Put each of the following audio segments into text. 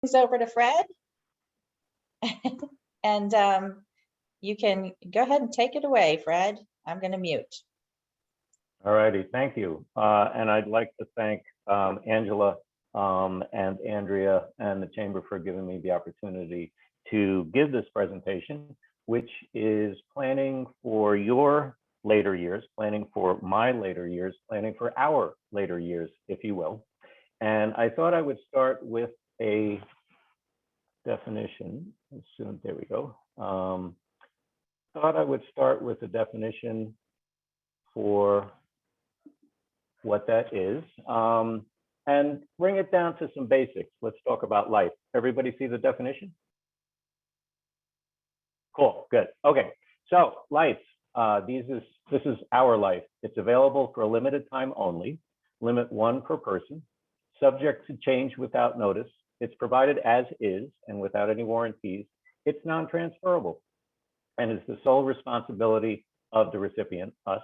Things over to Fred. And you can go ahead and take it away, Fred. I'm going to mute. All righty, thank you. And I'd like to thank Angela and Andrea and the Chamber for giving me the opportunity to give this presentation, which is planning for your later years, planning for my later years, planning for our later years, if you will. And I thought I would start with a definition. There we go. Thought I would start with a definition for what that is, and bring it down to some basics. Let's talk about life. Everybody see the definition? Cool, good. Okay, so life. This is our life. It's available for a limited time only, limit 1 per person, subject to change without notice. It's provided as is and without any warranties. It's non-transferable and is the sole responsibility of the recipient, us.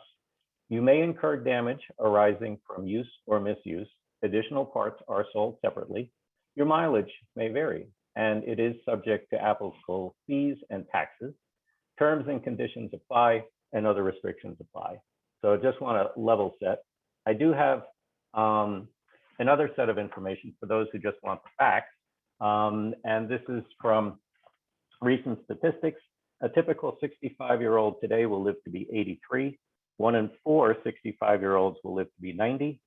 You may incur damage arising from use or misuse. Additional parts are sold separately. Your mileage may vary, and it is subject to applicable fees and taxes. Terms and conditions apply, and other restrictions apply. So I just want to level set. I do have another set of information for those who just want the facts. And this is from recent statistics. A typical 65-year-old today will live to be 83. 1 in 4 65-year-olds will live to be 90,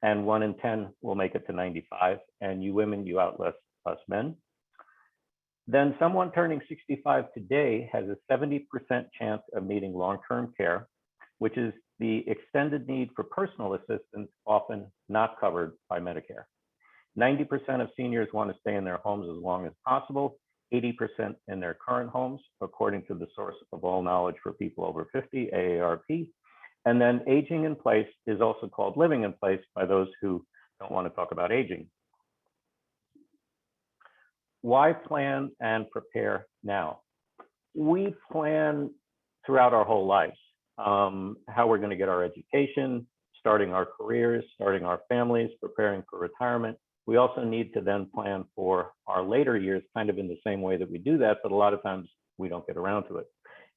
and 1 in 10 will make it to 95. And you women, you outlast us men. Then someone turning 65 today has a 70% chance of needing long-term care, which is the extended need for personal assistance, often not covered by Medicare. 90% of seniors want to stay in their homes as long as possible, 80% in their current homes, according to the source of all knowledge for people over 50, AARP. And then aging in place is also called living in place by those who don't want to talk about aging. Why plan and prepare now? We plan throughout our whole lives, how we're going to get our education, starting our careers, starting our families, preparing for retirement. We also need to then plan for our later years, kind of in the same way that we do that, but a lot of times we don't get around to it.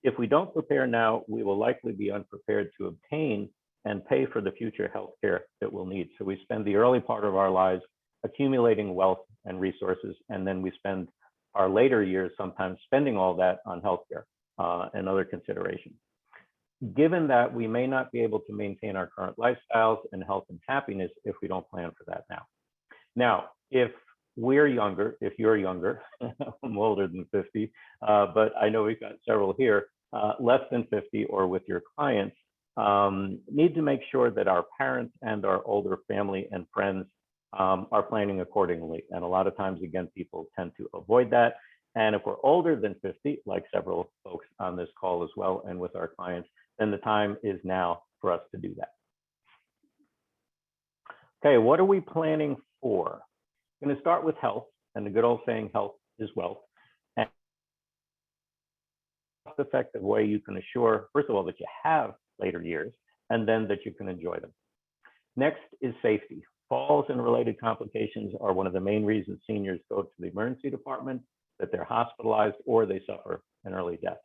If we don't prepare now, we will likely be unprepared to obtain and pay for the future healthcare that we'll need. So we spend the early part of our lives accumulating wealth and resources, and then we spend our later years sometimes spending all that on healthcare and other considerations. Given that we may not be able to maintain our current lifestyles and health and happiness if we don't plan for that now. Now, if we're younger, if you're younger, I'm older than 50, but I know we've got several here, less than 50 or with your clients, need to make sure that our parents and our older family and friends are planning accordingly. And a lot of times, again, people tend to avoid that. And if we're older than 50, like several folks on this call as well, and with our clients, then the time is now for us to do that. Okay, what are we planning for? I'm going to start with health, and the good old saying, health is wealth. And the effective way you can assure, first of all, that you have later years, and then that you can enjoy them. Next is safety. Falls and related complications are one of the main reasons seniors go to the emergency department, that they're hospitalized, or they suffer an early death.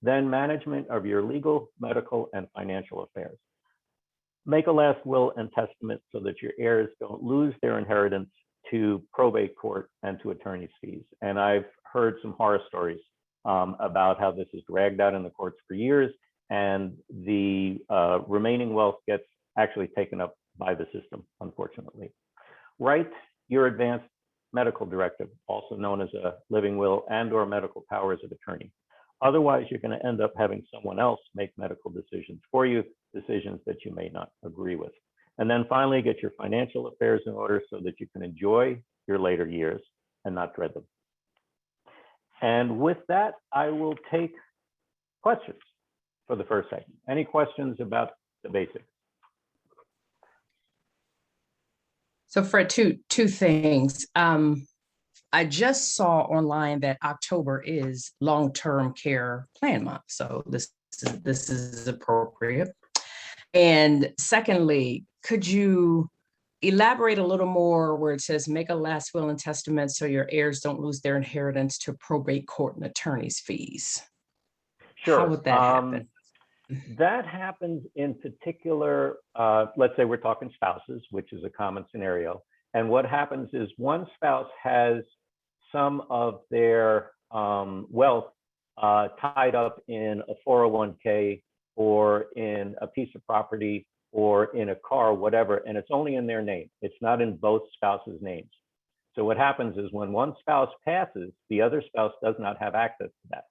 Then management of your legal, medical, and financial affairs. Make a last will and testament so that your heirs don't lose their inheritance to probate court and to attorney's fees. And I've heard some horror stories about how this is dragged out in the courts for years, and the remaining wealth gets actually taken up by the system, unfortunately. Write your advanced medical directive, also known as a living will and/or medical powers of attorney. Otherwise, you're going to end up having someone else make medical decisions for you, decisions that you may not agree with. And then finally, get your financial affairs in order so that you can enjoy your later years and not dread them. And with that, I will take questions for the first segment. Any questions about the basics? So Fred, two things. I just saw online that October is long-term care plan month, so this is appropriate. And secondly, could you elaborate a little more where it says make a last will and testament so your heirs don't lose their inheritance to probate court and attorney's fees. Sure. How would that happen? That happens in particular, let's say we're talking spouses, which is a common scenario. And what happens is one spouse has some of their wealth tied up in a 401k or in a piece of property or in a car, whatever, and it's only in their name. It's not in both spouses' names. So what happens is when one spouse passes, the other spouse does not have access to that.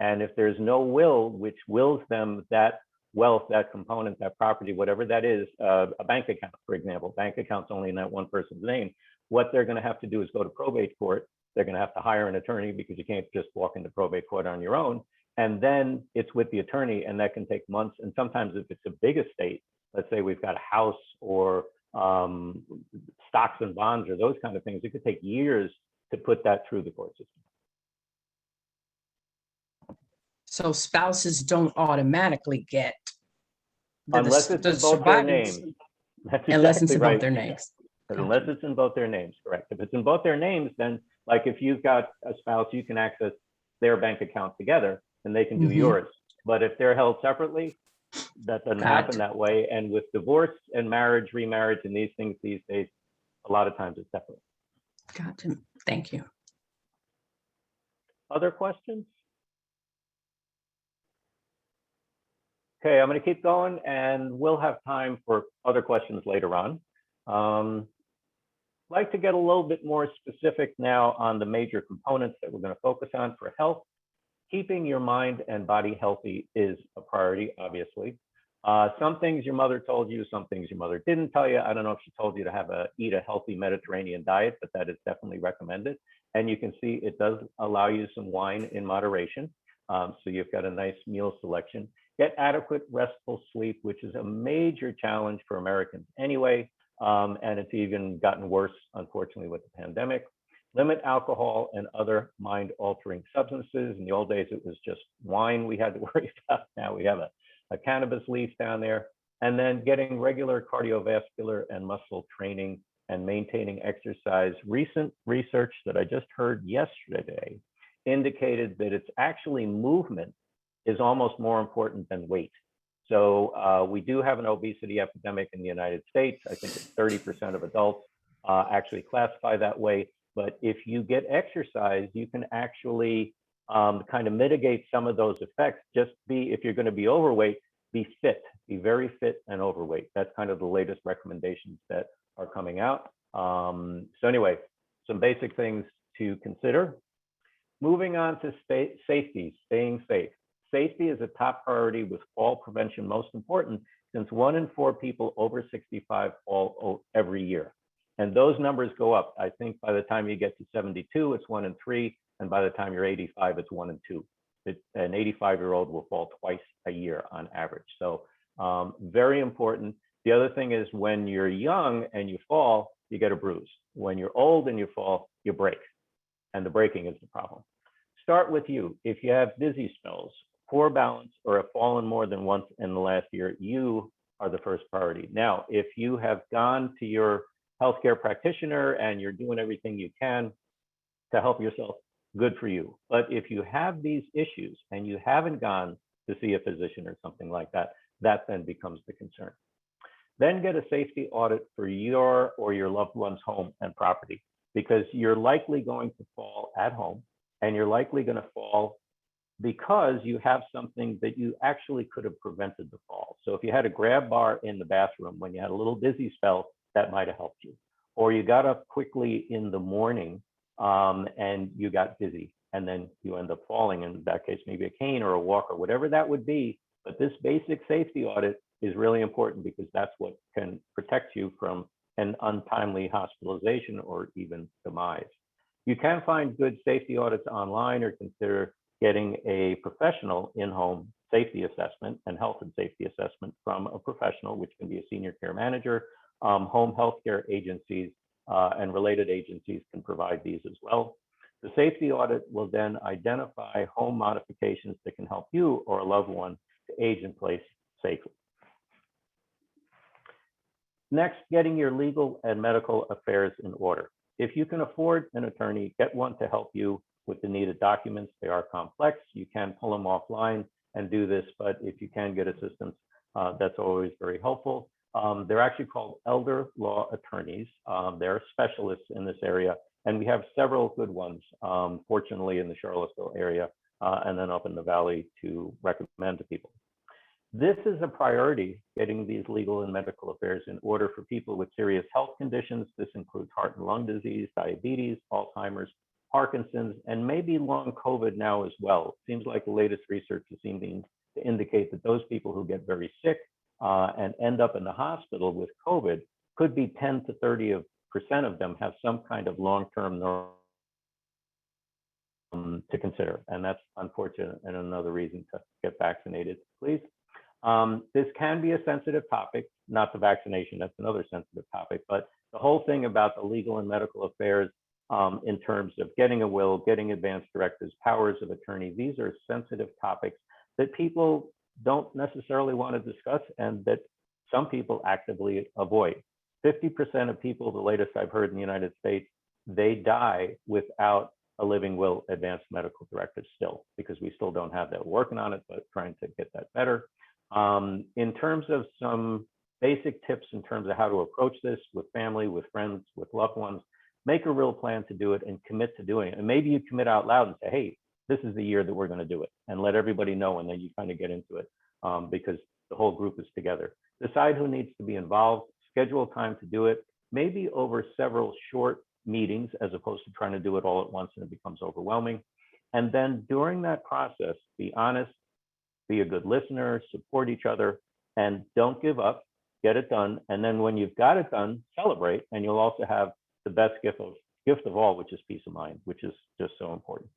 And if there's no will, which wills them that wealth, that component, that property, whatever that is, a bank account, for example, bank account's only in that one person's name, what they're going to have to do is go to probate court. They're going to have to hire an attorney because you can't just walk into probate court on your own. And then it's with the attorney, and that can take months. And sometimes if it's a big estate, let's say we've got a house or stocks and bonds or those kind of things, it could take years to put that through the court system. So spouses don't automatically get unless it's in both their names. That's unless it's exactly in right. both their names. Unless it's in both their names, correct. If it's in both their names, then like if you've got a spouse, you can access their bank account together and they can do yours. But if they're held separately, that doesn't happen that way. And with divorce and marriage, remarriage, and these things these days, a lot of times it's separate. Gotcha. Thank you. Other questions? Okay, I'm going to keep going and we'll have time for other questions later on. I'd like to get a little bit more specific now on the major components that we're going to focus on for health. Keeping your mind and body healthy is a priority, obviously. Some things your mother told you, some things your mother didn't tell you. I don't know if she told you to eat a healthy Mediterranean diet, but that is definitely recommended. And you can see it does allow you some wine in moderation. So you've got a nice meal selection. Get adequate restful sleep, which is a major challenge for Americans anyway. And it's even gotten worse, unfortunately, with the pandemic. Limit alcohol and other mind-altering substances. In the old days, it was just wine we had to worry about. Now we have a cannabis leaf down there. And then getting regular cardiovascular and muscle training and maintaining exercise. Recent research that I just heard yesterday indicated that it's actually movement is almost more important than weight. So we do have an obesity epidemic in the United States. I think it's 30% of adults actually classify that way. But if you get exercise, you can actually kind of mitigate some of those effects. If you're going to be overweight, be fit, be very fit and overweight. That's kind of the latest recommendations that are coming out. So anyway, some basic things to consider. Moving on to safety, staying safe. Safety is a top priority with fall prevention most important since 1 in 4 people over 65 fall every year. And those numbers go up. I think by the time you get to 72, it's 1 in 3. And by the time you're 85, it's 1 in 2. An 85-year-old will fall twice a year on average. So very important. The other thing is when you're young and you fall, you get a bruise. When you're old and you fall, you break. And the breaking is the problem. Start with you. If you have dizzy spells, poor balance, or have fallen more than once in the last year, you are the first priority. Now, if you have gone to your healthcare practitioner and you're doing everything you can to help yourself, good for you. But if you have these issues and you haven't gone to see a physician or something like that, that then becomes the concern. Then get a safety audit for your or your loved one's home and property, because you're likely going to fall at home and you're likely going to fall because you have something that you actually could have prevented the fall. So if you had a grab bar in the bathroom when you had a little dizzy spell, that might have helped you. Or you got up quickly in the morning and you got dizzy and then you end up falling. In that case, maybe a cane or a walker, whatever that would be. But this basic safety audit is really important because that's what can protect you from an untimely hospitalization or even demise. You can find good safety audits online or consider getting a professional in-home safety assessment and health and safety assessment from a professional, which can be a senior care manager. Home healthcare agencies and related agencies can provide these as well. The safety audit will then identify home modifications that can help you or a loved one to age in place safely. Next, getting your legal and medical affairs in order. If you can afford an attorney, get one to help you with the needed documents. They are complex. You can pull them offline and do this, but if you can get assistance, that's always very helpful. They're actually called elder law attorneys. They're specialists in this area, and we have several good ones, fortunately, in the Charlottesville area, and then up in the Valley to recommend to people. This is a priority, getting these legal and medical affairs in order for people with serious health conditions. This includes heart and lung disease, diabetes, Alzheimer's, Parkinson's, and maybe long COVID now as well. It seems like the latest research is seeming to indicate that those people who get very sick and end up in the hospital with COVID, could be 10 to 30% of them have some kind of long-term to consider. And that's unfortunate and another reason to get vaccinated, please. This can be a sensitive topic, not the vaccination, that's another sensitive topic, but the whole thing about the legal and medical affairs in terms of getting a will, getting advance directives, powers of attorney, these are sensitive topics that people don't necessarily want to discuss and that some people actively avoid. 50% of people, the latest I've heard in the United States, they die without a living will, advanced medical directive still, because we still don't have that. We're working on it, but trying to get that better. In terms of some basic tips in terms of how to approach this with family, with friends, with loved ones, make a real plan to do it and commit to doing it. And maybe you commit out loud and say, hey, this is the year that we're going to do it, and let everybody know, and then you kind of get into it because the whole group is together. Decide who needs to be involved, schedule time to do it, maybe over several short meetings as opposed to trying to do it all at once and it becomes overwhelming. And then during that process, be honest, be a good listener, support each other, and don't give up, get it done. And then when you've got it done, celebrate, and you'll also have the best gift of all, which is peace of mind, which is just so important.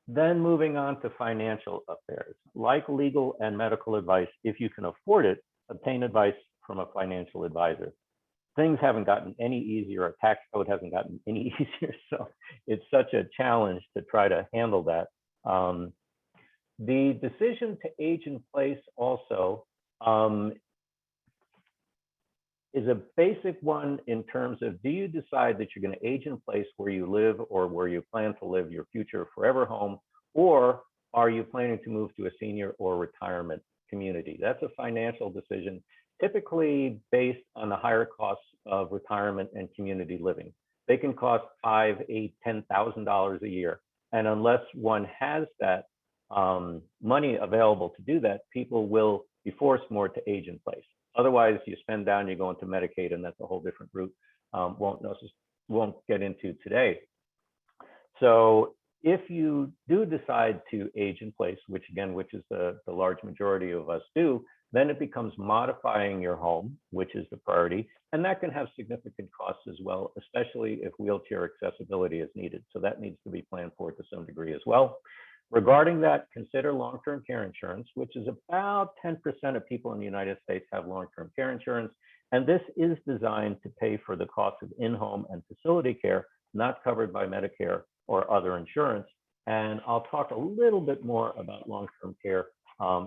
Then moving on to financial affairs. Like legal and medical advice, if you can afford it, obtain advice from a financial advisor. Things haven't gotten any easier, our tax code hasn't gotten any easier, so it's such a challenge to try to handle that. The decision to age in place also is a basic one in terms of, do you decide that you're going to age in place where you live or where you plan to live your future forever home, or are you planning to move to a senior or retirement community? That's a financial decision, typically based on the higher costs of retirement and community living. They can cost $5,000, $8,000, $10,000 a year. And unless one has that money available to do that, people will be forced more to age in place. Otherwise, you spend down, you go into Medicaid, and that's a whole different route. Won't get into today. So if you do decide to age in place, which is the large majority of us do, then it becomes modifying your home, which is the priority. And that can have significant costs as well, especially if wheelchair accessibility is needed. So that needs to be planned for to some degree as well. Regarding that, consider long-term care insurance, which is about 10% of people in the United States have long-term care insurance. And this is designed to pay for the cost of in-home and facility care, not covered by Medicare or other insurance. And I'll talk a little bit more about long-term care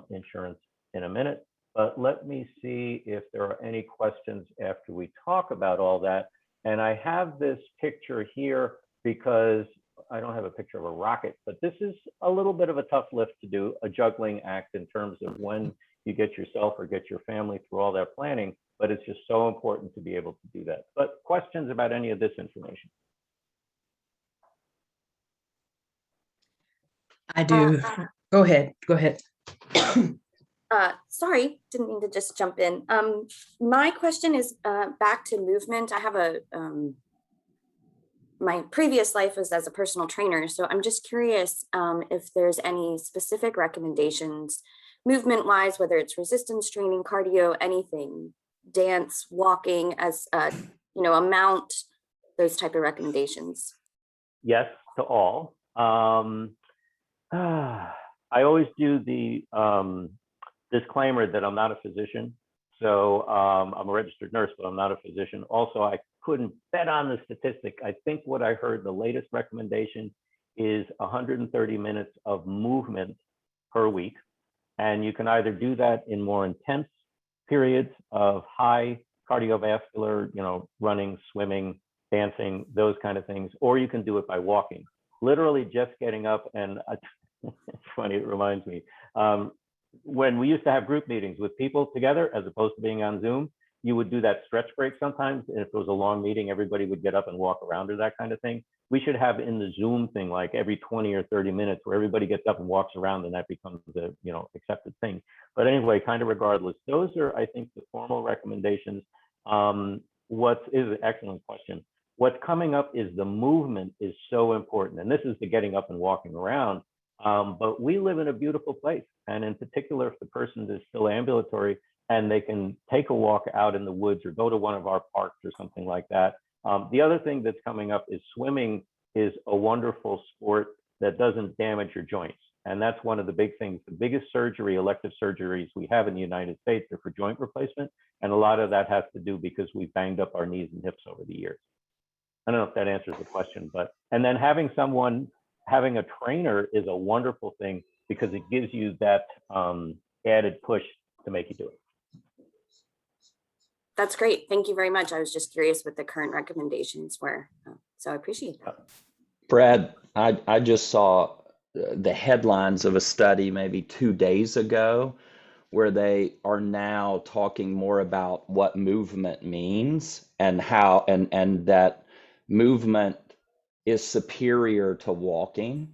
insurance in a minute. But let me see if there are any questions after we talk about all that. And I have this picture here because I don't have a picture of a rocket, but this is a little bit of a tough lift to do, a juggling act in terms of when you get yourself or get your family through all that planning, but it's just so important to be able to do that. But questions about any of this information? I do. Go ahead. Sorry, didn't mean to just jump in. My question is back to movement. I have my previous life was as a personal trainer, so I'm just curious if there's any specific recommendations, movement-wise, whether it's resistance training, cardio, anything, dance, walking, as amount, those type of recommendations. Yes, to all. I always do the disclaimer that I'm not a physician. So I'm a registered nurse, but I'm not a physician. Also, I couldn't bet on the statistic. I think what I heard, the latest recommendation is 130 minutes of movement per week. And you can either do that in more intense periods of high cardiovascular, you know, running, swimming, dancing, those kind of things, or you can do it by walking. Literally just getting up and it's funny, it reminds me, when we used to have group meetings with people together, as opposed to being on Zoom, you would do that stretch break sometimes. And if it was a long meeting, everybody would get up and walk around or that kind of thing. We should have in the Zoom thing, like every 20 or 30 minutes where everybody gets up and walks around, and that becomes the, you know, accepted thing. But anyway, kind of regardless, those are, I think, the formal recommendations. What is an excellent question. What's coming up is the movement is so important. And this is the getting up and walking around. But we live in a beautiful place. And in particular, if the person is still ambulatory and they can take a walk out in the woods or go to one of our parks or something like that. The other thing that's coming up is swimming is a wonderful sport that doesn't damage your joints. And that's one of the big things. The biggest surgery, elective surgeries we have in the United States are for joint replacement. And a lot of that has to do because we banged up our knees and hips over the years. I don't know if that answers the question, but, and then having a trainer is a wonderful thing because it gives you that added push to make you do it. That's great. Thank you very much. I was just curious what the current recommendations were. So I appreciate that. Brad, I just saw the headlines of a study maybe 2 days ago where they are now talking more about what movement means and how, and that movement is superior to walking.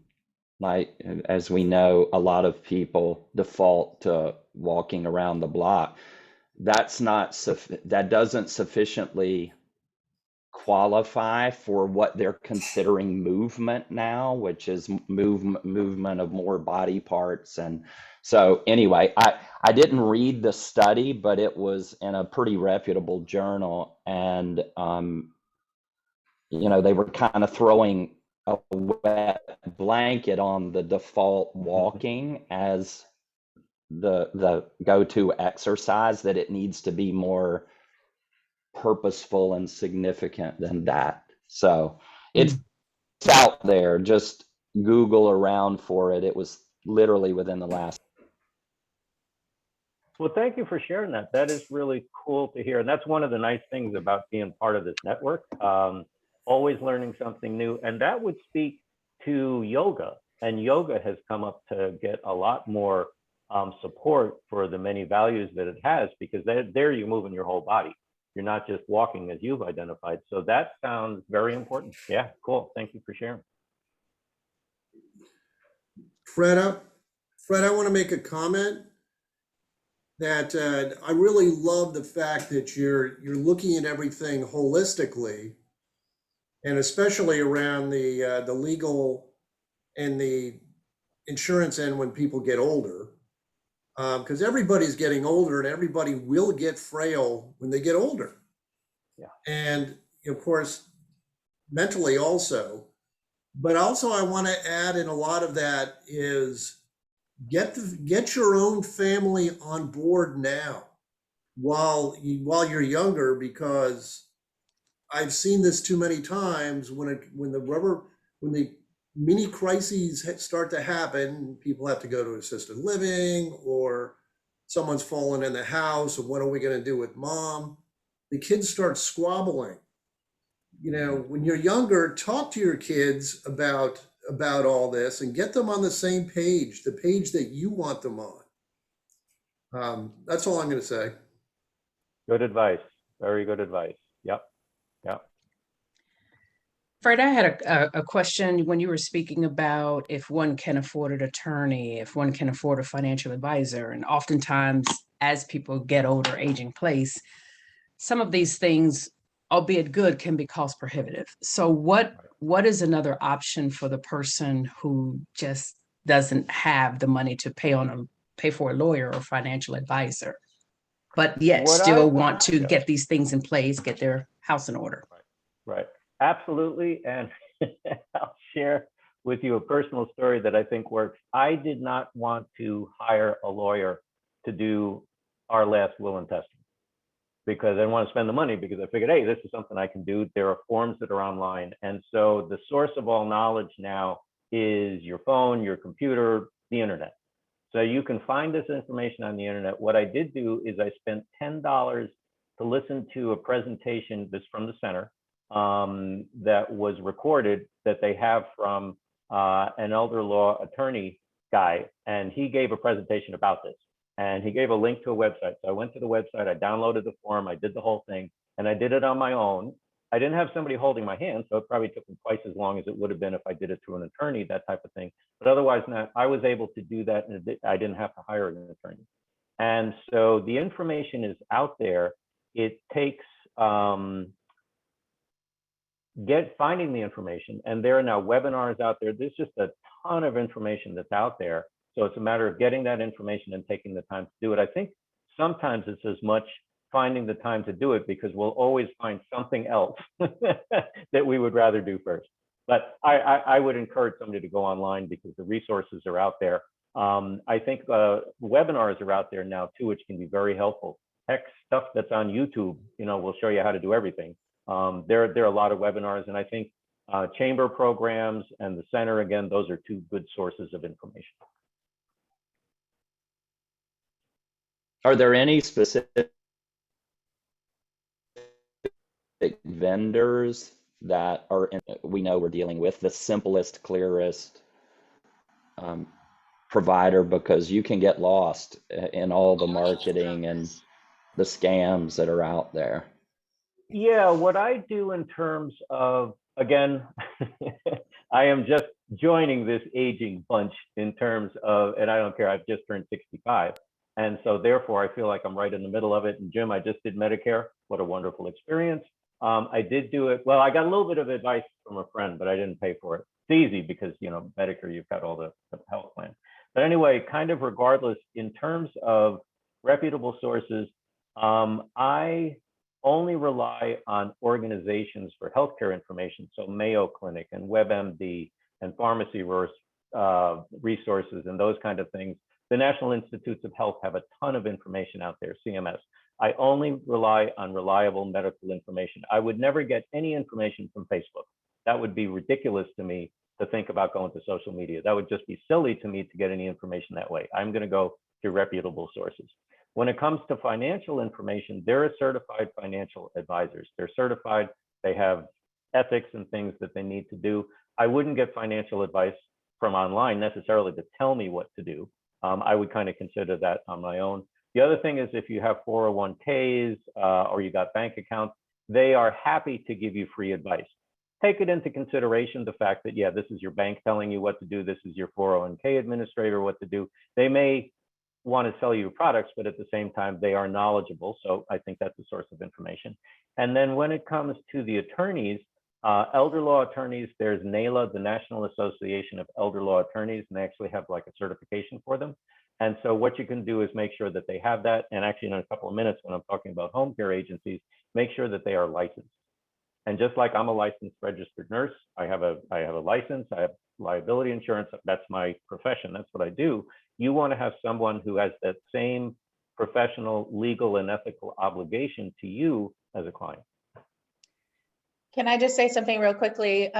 Like, as we know, a lot of people default to walking around the block. That doesn't sufficiently qualify for what they're considering movement now, which is movement of more body parts. And so anyway, I didn't read the study, but it was in a pretty reputable journal. And, you know, they were kind of throwing a wet blanket on the default walking as the go-to exercise, that it needs to be more purposeful and significant than that. So it's out there. Just Google around for it. It was literally within the last. Well, thank you for sharing that. That is really cool to hear. And that's one of the nice things about being part of this network. Always learning something new. And that would speak to yoga. And yoga has come up to get a lot more support for the many values that it has, because there you're moving your whole body. You're not just walking, as you've identified. So that sounds very important. Yeah, cool. Thank you for sharing. Fred, I want to make a comment that I really love the fact that you're looking at everything holistically, and especially around the legal and the insurance end when people get older, because everybody's getting older and everybody will get frail when they get older. Yeah. And of course, mentally also. But also I want to add in a lot of that is get your own family on board now while you're younger, because I've seen this too many times when the mini crises start to happen, people have to go to assisted living, or someone's fallen in the house, and what are we going to do with mom? The kids start squabbling. You know, when you're younger, talk to your kids about all this and get them on the same page, the page that you want them on. That's all I'm going to say. Good advice. Very good advice. Yep. Yep. Fred, I had a question when you were speaking about if one can afford an attorney, if one can afford a financial advisor. And oftentimes, as people get older, age in place, some of these things, albeit good, can be cost prohibitive. So what is another option for the person who just doesn't have the money to pay for a lawyer or financial advisor, but yet still want to get these things in place, get their house in order? Right. Absolutely. And I'll share with you a personal story that I think works. I did not want to hire a lawyer to do our last will and testament because I didn't want to spend the money, because I figured, hey, this is something I can do. There are forms that are online. And so the source of all knowledge now is your phone, your computer, the internet. So you can find this information on the internet. What I did do is I spent $10 to listen to a presentation, this from the center, that was recorded that they have from an elder law attorney guy. And he gave a presentation about this. And he gave a link to a website. So I went to the website, I downloaded the form, I did the whole thing, and I did it on my own. I didn't have somebody holding my hand, so it probably took me twice as long as it would have been if I did it through an attorney, that type of thing. But otherwise, I was able to do that, and I didn't have to hire an attorney. And so the information is out there. It takes finding the information, and there are now webinars out there. There's just a ton of information that's out there. So it's a matter of getting that information and taking the time to do it. I think sometimes it's as much finding the time to do it, because we'll always find something else that we would rather do first. But I would encourage somebody to go online, because the resources are out there. I think webinars are out there now too, which can be very helpful. Heck, stuff that's on YouTube, will show you how to do everything. There are a lot of webinars, and I think chamber programs and the center, again, those are two good sources of information. Are there any specific vendors that we know we're dealing with the simplest, clearest provider? Because you can get lost in all the marketing and the scams that are out there. Yeah, what I do in terms of, again, I am just joining this aging bunch in terms of, and I don't care, I've just turned 65. And so therefore, I feel like I'm right in the middle of it. And Jim, I just did Medicare. What a wonderful experience. I did do it. Well, I got a little bit of advice from a friend, but I didn't pay for it. It's easy because, Medicare, you've got all the health plan. But anyway, kind of regardless, in terms of reputable sources, I only rely on organizations for healthcare information. So Mayo Clinic and WebMD and pharmacy resources and those kind of things. The National Institutes of Health have a ton of information out there, CMS. I only rely on reliable medical information. I would never get any information from Facebook. That would be ridiculous to me to think about going to social media. That would just be silly to me to get any information that way. I'm going to go to reputable sources. When it comes to financial information, there are certified financial advisors. They're certified. They have ethics and things that they need to do. I wouldn't get financial advice from online necessarily to tell me what to do. I would kind of consider that on my own. The other thing is, if you have 401ks or you got bank accounts, they are happy to give you free advice. Take it into consideration, the fact that, yeah, this is your bank telling you what to do. This is your 401k administrator what to do. They may want to sell you products, but at the same time, they are knowledgeable. So I think that's a source of information. And then when it comes to the attorneys, elder law attorneys, there's NALA, the National Association of Elder Law Attorneys, and they actually have like a certification for them. And so what you can do is make sure that they have that. And actually in a couple of minutes, when I'm talking about home care agencies, make sure that they are licensed. And just like I'm a licensed registered nurse, I have a license, I have liability insurance, that's my profession, that's what I do. You want to have someone who has that same professional, legal, and ethical obligation to you as a client. Can I just say something real quickly?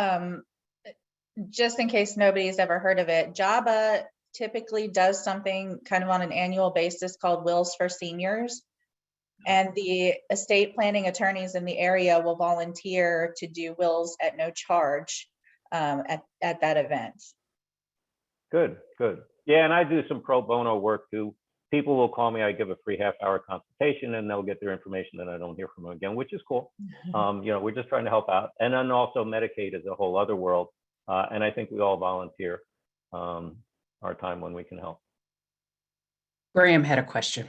Just in case nobody's ever heard of it, JABA typically does something kind of on an annual basis called Wills for Seniors. And the estate planning attorneys in the area will volunteer to do wills at no charge at that event. Good, good. Yeah, and I do some pro bono work too. People will call me, I give a free half-hour consultation, and they'll get their information, and I don't hear from them again, which is cool. We're just trying to help out. And then also Medicaid is a whole other world. And I think we all volunteer our time when we can help. Graham had a question.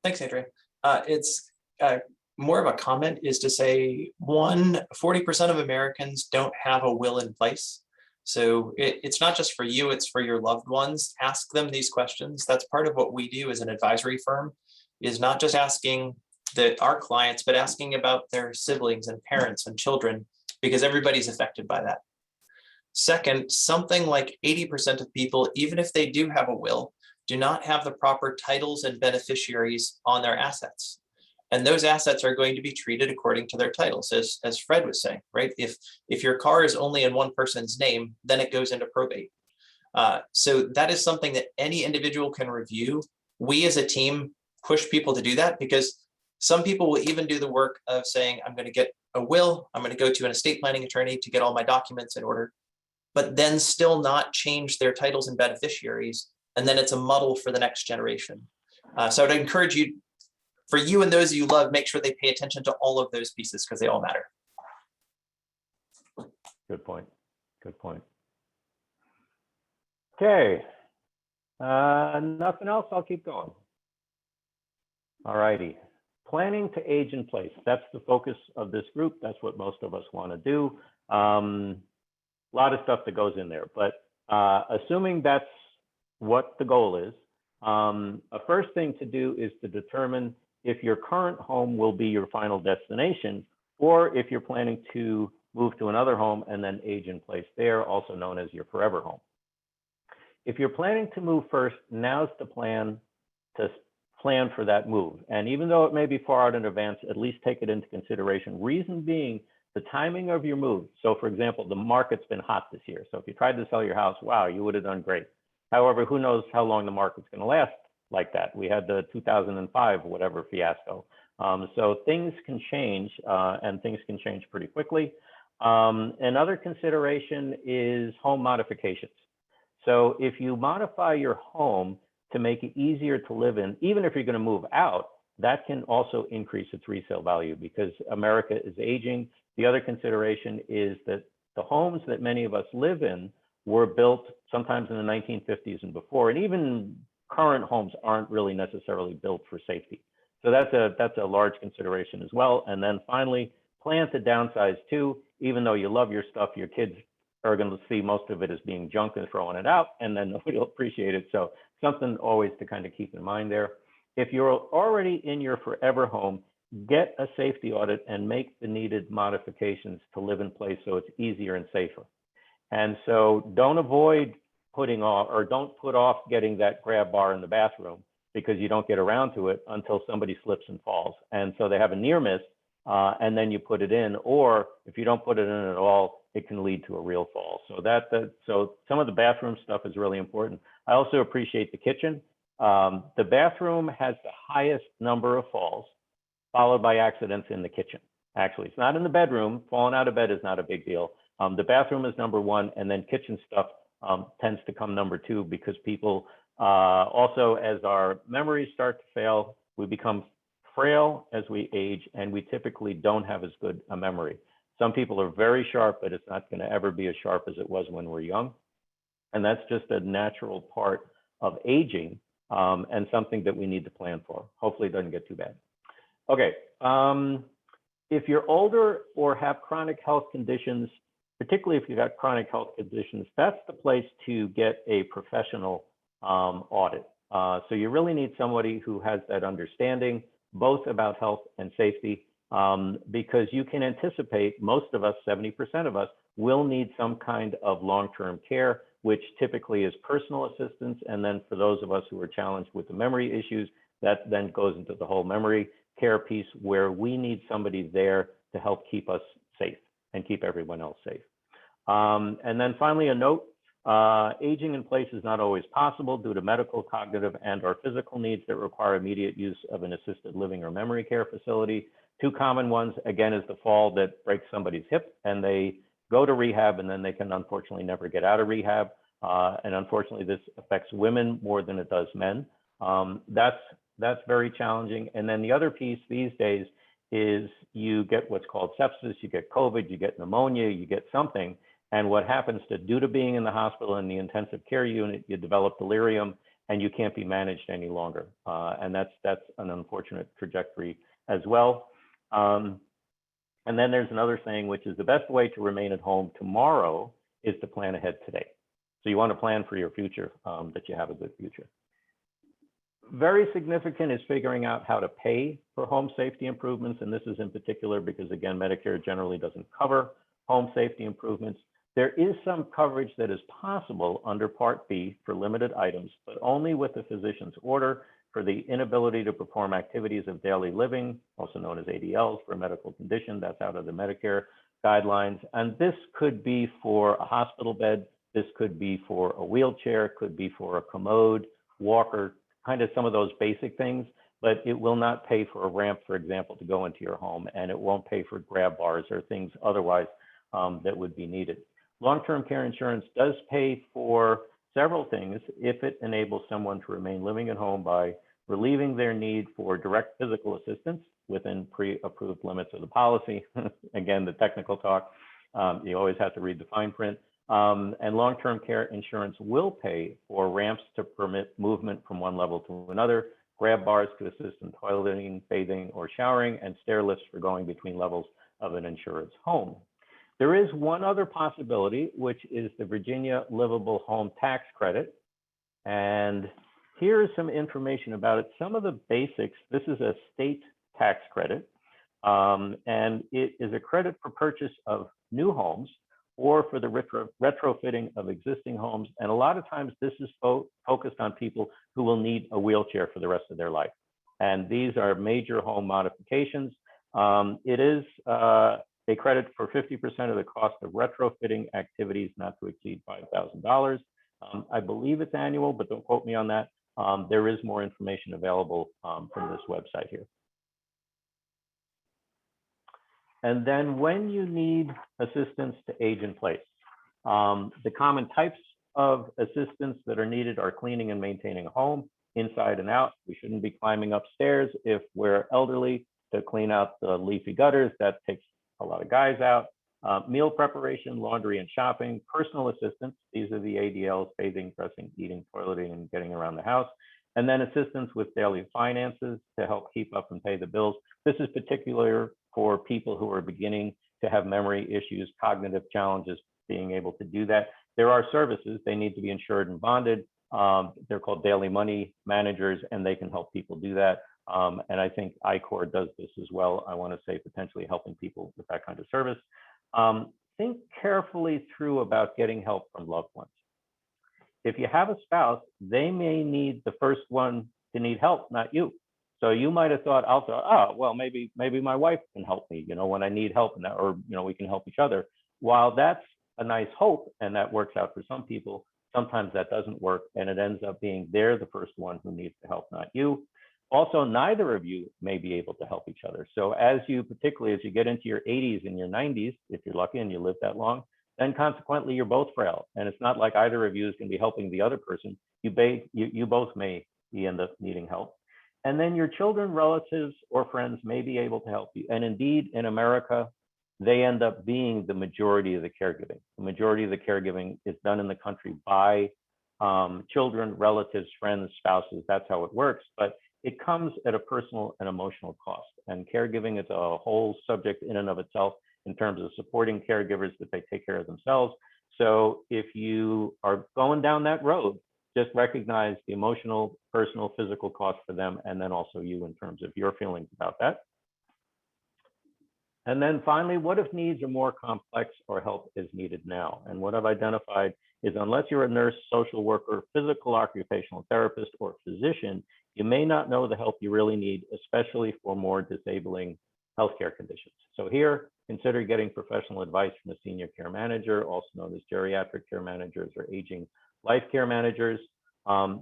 Thanks, Adrian. It's more of a comment, is to say, 40% of Americans don't have a will in place. So it's not just for you, it's for your loved ones. Ask them these questions. That's part of what we do as an advisory firm, is not just asking our clients, but asking about their siblings and parents and children, because everybody's affected by that. Second, something like 80% of people, even if they do have a will, do not have the proper titles and beneficiaries on their assets. And those assets are going to be treated according to their titles, as Fred was saying, right? If your car is only in one person's name, then it goes into probate. So that is something that any individual can review. We as a team push people to do that because some people will even do the work of saying, I'm going to get a will, I'm going to go to an estate planning attorney to get all my documents in order, but then still not change their titles and beneficiaries. And then it's a muddle for the next generation. So I'd encourage you, for you and those you love, make sure they pay attention to all of those pieces because they all matter. Good point. Good point. Okay. Nothing else? I'll keep going. All righty. Planning to age in place. That's the focus of this group. That's what most of us want to do. A lot of stuff that goes in there, but assuming that's what the goal is, a first thing to do is to determine if your current home will be your final destination, or if you're planning to move to another home and then age in place there, also known as your forever home. If you're planning to move first, now's the plan to plan for that move. And even though it may be far out in advance, at least take it into consideration. Reason being, the timing of your move. So for example, the market's been hot this year. So if you tried to sell your house, wow, you would have done great. However, who knows how long the market's going to last like that. We had the 2005 whatever fiasco. So things can change and things can change pretty quickly. Another consideration is home modifications. So if you modify your home to make it easier to live in, even if you're going to move out, that can also increase its resale value because America is aging. The other consideration is that the homes that many of us live in were built sometimes in the 1950s and before, and even current homes aren't really necessarily built for safety. So that's a large consideration as well. And then finally, plan to downsize too. Even though you love your stuff, your kids are going to see most of it as being junk and throwing it out, and then nobody will appreciate it. So something always to kind of keep in mind there. If you're already in your forever home, get a safety audit and make the needed modifications to live in place so it's easier and safer. And so don't avoid putting off, or don't put off getting that grab bar in the bathroom because you don't get around to it until somebody slips and falls. And so they have a near miss and then you put it in, or if you don't put it in at all, it can lead to a real fall. So so some of the bathroom stuff is really important. I also appreciate the kitchen. The bathroom has the highest number of falls, followed by accidents in the kitchen. Actually, it's not in the bedroom. Falling out of bed is not a big deal. The bathroom is number one, and then kitchen stuff tends to come number two because people also, as our memories start to fail, we become frail as we age, and we typically don't have as good a memory. Some people are very sharp, but it's not going to ever be as sharp as it was when we're young. And that's just a natural part of aging and something that we need to plan for. Hopefully it doesn't get too bad. Okay, if you're older or have chronic health conditions, particularly if you've got chronic health conditions, that's the place to get a professional audit. So you really need somebody who has that understanding, both about health and safety, because you can anticipate most of us, 70% of us, will need some kind of long-term care, which typically is personal assistance. And then for those of us who are challenged with the memory issues, that then goes into the whole memory care piece where we need somebody there to help keep us safe and keep everyone else safe. And then finally, a note, aging in place is not always possible due to medical, cognitive, and or physical needs that require immediate use of an assisted living or memory care facility. Two common ones, again, is the fall that breaks somebody's hip and they go to rehab and then they can unfortunately never get out of rehab. And unfortunately, this affects women more than it does men. That's very challenging. And then the other piece these days is you get what's called sepsis, you get COVID, you get pneumonia, you get something. And what happens due to being in the hospital in the intensive care unit, you develop delirium and you can't be managed any longer. And that's an unfortunate trajectory as well. And then there's another saying, which is the best way to remain at home tomorrow is to plan ahead today. So you want to plan for your future, that you have a good future. Very significant is figuring out how to pay for home safety improvements. And this is in particular because, again, Medicare generally doesn't cover home safety improvements. There is some coverage that is possible under Part B for limited items, but only with the physician's order for the inability to perform activities of daily living, also known as ADLs, for a medical condition. That's out of the Medicare guidelines. And this could be for a hospital bed, This could be for a wheelchair, could be for a commode, walker, kind of some of those basic things, but it will not pay for a ramp, for example, to go into your home, and it won't pay for grab bars or things otherwise that would be needed. Long-term care insurance does pay for several things if it enables someone to remain living at home by relieving their need for direct physical assistance within pre-approved limits of the policy. Again, the technical talk, you always have to read the fine print. And long-term care insurance will pay for ramps to permit movement from one level to another, grab bars to assist in toileting, bathing, or showering, and stair lifts for going between levels of an insured's home. There is one other possibility, which is the Virginia Livable Home Tax Credit. And here's some information about it. Some of the basics, this is a state tax credit, and it is a credit for purchase of new homes or for the retrofitting of existing homes. And a lot of times this is focused on people who will need a wheelchair for the rest of their life. And these are major home modifications. It is a credit for 50% of the cost of retrofitting activities not to exceed $5,000. I believe it's annual, but don't quote me on that. There is more information available from this website here. And then when you need assistance to age in place, the common types of assistance that are needed are cleaning and maintaining a home inside and out. We shouldn't be climbing upstairs if we're elderly to clean out the leafy gutters. That takes a lot of guys out. Meal preparation, laundry and shopping, personal assistance. These are the ADLs, bathing, dressing, eating, toileting, and getting around the house. And then assistance with daily finances to help keep up and pay the bills. This is particular for people who are beginning to have memory issues, cognitive challenges, being able to do that. There are services, they need to be insured and bonded. They're called daily money managers, and they can help people do that. And I think ICOR does this as well. I want to say potentially helping people with that kind of service. Think carefully through about getting help from loved ones. If you have a spouse, they may need the first one to need help, not you. So you might have thought, oh, well, maybe my wife can help me, when I need help, or we can help each other. While that's a nice hope, and that works out for some people, sometimes that doesn't work, and it ends up being they're the first one who needs the help, not you. Also, neither of you may be able to help each other. So particularly as you get into your 80s and your 90s, if you're lucky and you live that long, then consequently you're both frail. And it's not like either of you is going to be helping the other person. You both may end up needing help. And then your children, relatives, or friends may be able to help you. And indeed, in America, they end up being the majority of the caregiving. The majority of the caregiving is done in the country by children, relatives, friends, spouses. That's how it works. But it comes at a personal and emotional cost. And caregiving is a whole subject in and of itself in terms of supporting caregivers that they take care of themselves. So if you are going down that road, just recognize the emotional, personal, physical cost for them, and then also you in terms of your feelings about that. And then finally, what if needs are more complex or help is needed now? And what I've identified is unless you're a nurse, social worker, physical occupational therapist, or physician, you may not know the help you really need, especially for more disabling healthcare conditions. So here, consider getting professional advice from a senior care manager, also known as geriatric care managers or aging life care managers.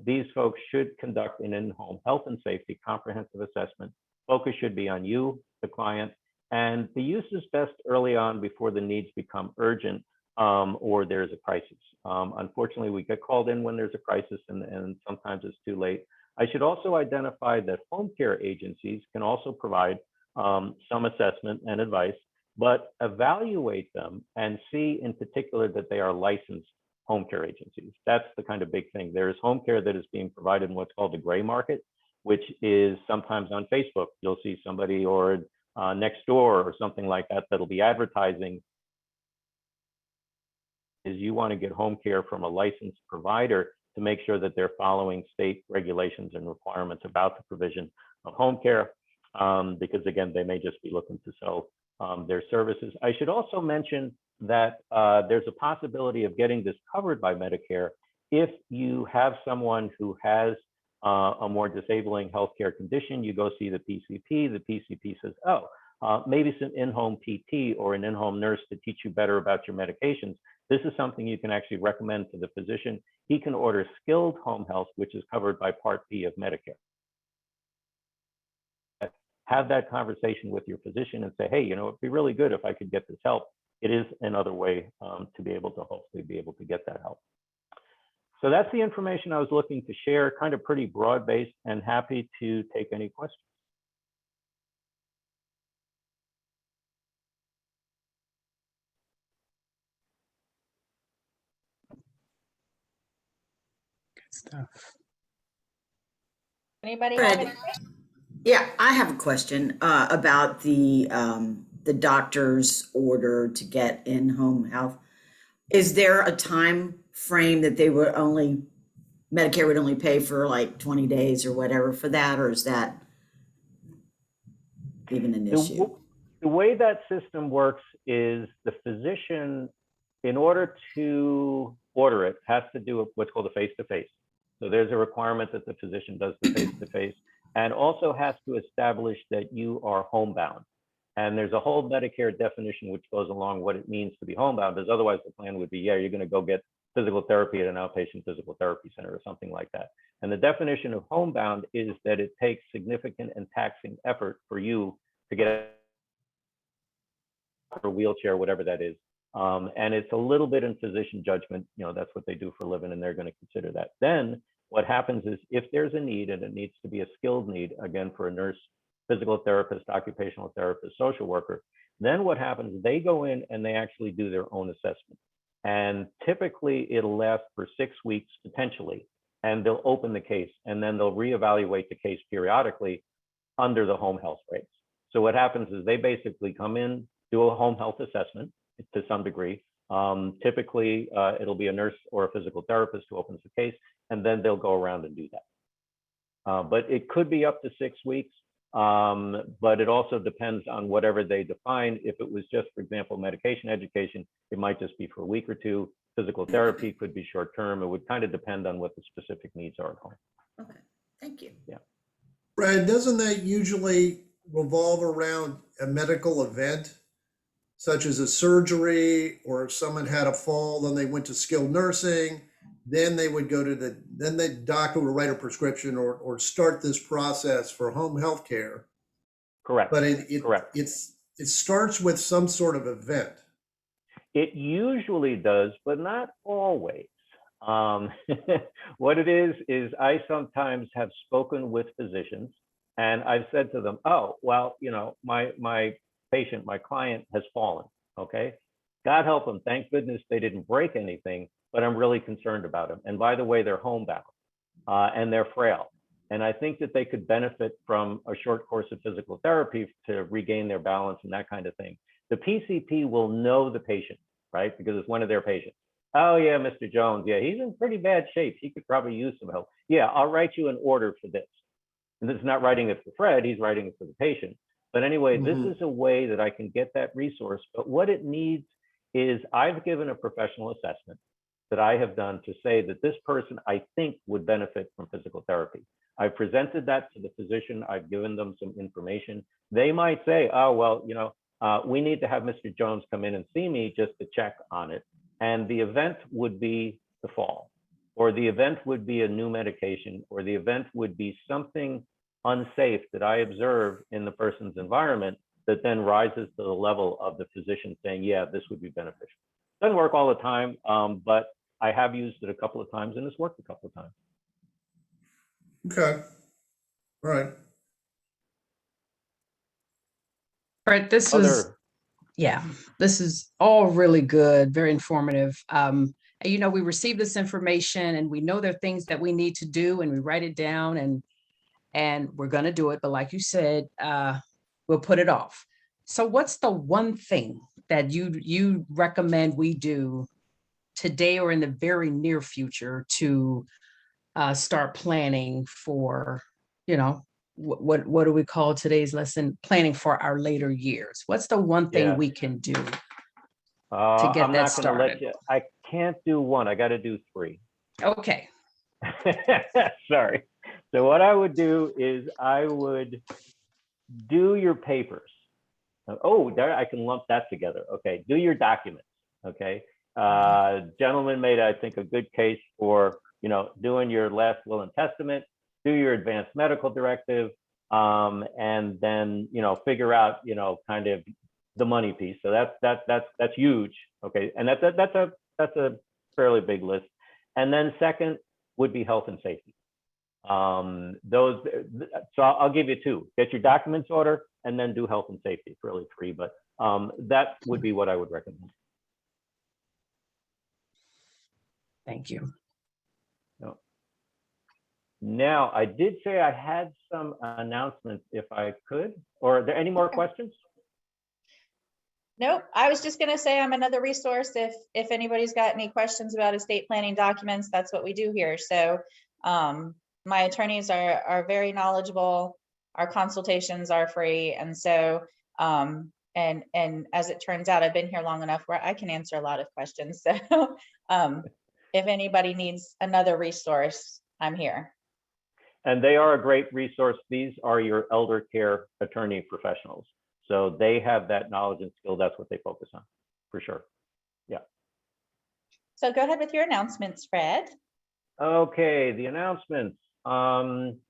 These folks should conduct an in-home health and safety comprehensive assessment. Focus should be on you, the client, and the use is best early on before the needs become urgent or there's a crisis. Unfortunately, we get called in when there's a crisis and sometimes it's too late. I should also identify that home care agencies can also provide some assessment and advice, but evaluate them and see in particular that they are licensed home care agencies. That's the kind of big thing. There is home care that is being provided in what's called the gray market, which is sometimes on Facebook. You'll see somebody or next door or something like that that'll be advertising is you want to get home care from a licensed provider to make sure that they're following state regulations and requirements about the provision of home care, because again, they may just be looking to sell their services. I should also mention that there's a possibility of getting this covered by Medicare if you have someone who has a more disabling healthcare condition. You go see the PCP. The PCP says, oh, maybe some in-home PT or an in-home nurse to teach you better about your medications. This is something you can actually recommend to the physician. He can order skilled home health, which is covered by Part B of Medicare. Have that conversation with your physician and say, hey, you know, it'd be really good if I could get this help. It is another way to be able to hopefully be able to get that help. So that's the information I was looking to share, kind of pretty broad-based, and happy to take any questions. Stuff. Anybody Fred. have anything? Yeah, I have a question about the doctor's order to get in-home health. Is there a time frame that they would only, Medicare would only pay for like 20 days or whatever for that, or is that even an issue? The way that system works is the physician, in order to order it, has to do what's called a face-to-face. So there's a requirement that the physician does the face-to-face, and also has to establish that you are homebound. And there's a whole Medicare definition which goes along what it means to be homebound, because otherwise the plan would be, yeah, you're going to go get physical therapy at an outpatient physical therapy center or something like that. And the definition of homebound is that it takes significant and taxing effort for you to get a wheelchair, whatever that is. And it's a little bit in physician judgment, you know, that's what they do for a living, and they're going to consider that. Then what happens is, if there's a need, and it needs to be a skilled need, again, for a nurse, physical therapist, occupational therapist, social worker, then what happens is they go in and they actually do their own assessment. And typically it'll last for 6 weeks potentially, and they'll open the case, and then they'll reevaluate the case periodically under the home health rates. So what happens is they basically come in, do a home health assessment to some degree. Typically, it'll be a nurse or a physical therapist who opens the case, and then they'll go around and do that. But it could be up to 6 weeks, but it also depends on whatever they define. If it was just, for example, medication education, it might just be for a week or two. Physical therapy could be short term. It would kind of depend on what the specific needs are at home. Okay, thank you. Yeah. Brad, doesn't that usually revolve around a medical event, such as a surgery, or if someone had a fall, then they went to skilled nursing, then they would go to then the doctor would write a prescription or start this process for home health care. Correct. But Correct. it starts with some sort of event. It usually does, but not always. What it is I sometimes have spoken with physicians, and I've said to them, oh, well, you know, my patient, my client has fallen, okay? God help them, thank goodness they didn't break anything, but I'm really concerned about them. And by the way, they're homebound and they're frail. And I think that they could benefit from a short course of physical therapy to regain their balance and that kind of thing. The PCP will know the patient, right? Because it's one of their patients. Oh yeah, Mr. Jones, yeah, he's in pretty bad shape. He could probably use some help. Yeah, I'll write you an order for this. And this is not writing it for Fred, he's writing it for the patient. But anyway, this is a way that I can get that resource. But what it needs is, I've given a professional assessment that I have done to say that this person, I think, would benefit from physical therapy. I've presented that to the physician. I've given them some information. They might say, oh, well, you know, we need to have Mr. Jones come in and see me just to check on it. And the event would be the fall, or the event would be a new medication, or the event would be something unsafe that I observe in the person's environment that then rises to the level of the physician saying, yeah, this would be beneficial. Doesn't work all the time, but I have used it a couple of times and it's worked a couple of times. Okay. All right. Fred, this is, yeah, this is all really good, very informative. And, you know, we receive this information and we know there are things that we need to do, and we write it down, and we're going to do it. But like you said, we'll put it off. So what's the one thing that you recommend we do today or in the very near future to start planning for, you know, what do we call today's lesson? Planning for our later years. What's the one thing we can do to get that started? I can't do one. I got to do three. Okay. Sorry. So what I would do is I would do your papers. Oh, there, I can lump that together. Okay, do your documents. Okay, gentleman made, I think, a good case for, you know, doing your last will and testament, do your advanced medical directive, and then, you know, figure out, you know, kind of the money piece. So that's huge. Okay, and that's a fairly big list. And then second would be health and safety. So I'll give you two: get your documents order, and then do health and safety. It's really three, but that would be what I would recommend. Thank you. Now, I did say I had some announcements if I could, or are there any more questions? Nope, I was just gonna say I'm another resource if anybody's got any questions about estate planning documents, that's what we do here. So my attorneys are very knowledgeable. Our consultations are free. And so and as it turns out, I've been here long enough where I can answer a lot of questions. So if anybody needs another resource, I'm here. And they are a great resource. These are your elder care attorney professionals. So they have that knowledge and skill. That's what they focus on, for sure. Yeah. So go ahead with your announcements, Fred. Okay, the announcements.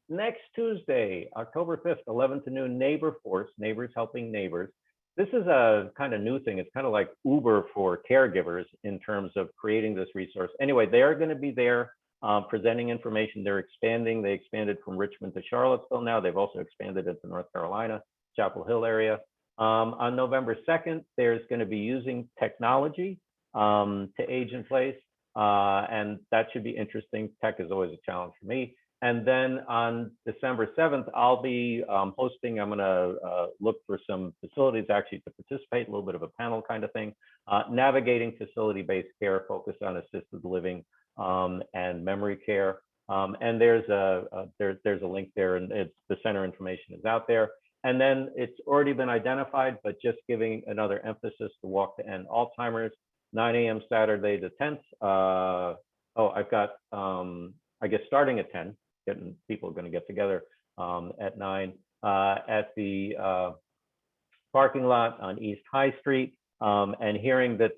Next Tuesday, October 5th, 11 to noon, Neighbor Force, Neighbors Helping Neighbors. This is a kind of new thing. It's kind of like Uber for caregivers in terms of creating this resource. Anyway, they are going to be there presenting information. They're expanding. They expanded from Richmond to Charlottesville now. They've also expanded into North Carolina, Chapel Hill area. On November 2nd, there's going to be using technology to age in place. And that should be interesting. Tech is always a challenge for me. And then on December 7th, I'll be hosting, I'm going to look for some facilities actually to participate, a little bit of a panel kind of thing, navigating facility-based care, focus on assisted living and memory care. And there's a link there, and the center information is out there. And then it's already been identified, but just giving another emphasis to Walk to End Alzheimer's, 9 a.m. Saturday the 10th. I've got, I guess, starting at 10, people are going to get together at 9 at the parking lot on East High Street, and hearing that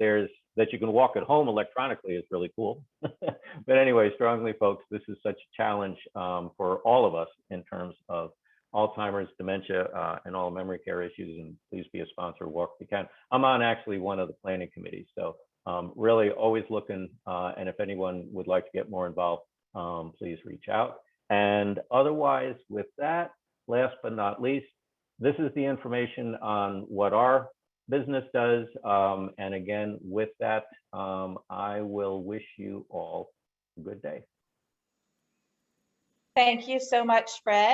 that you can walk at home electronically is really cool. But anyway, strongly, folks, this is such a challenge for all of us in terms of Alzheimer's, dementia, and all memory care issues. And please be a sponsor, Walk If You Can. I'm on actually one of the planning committees, so really always looking. And if anyone would like to get more involved, please reach out. And otherwise, with that, last but not least, this is the information on what our business does. And again, with that, I will wish you all a good day. Thank you so much, Fred.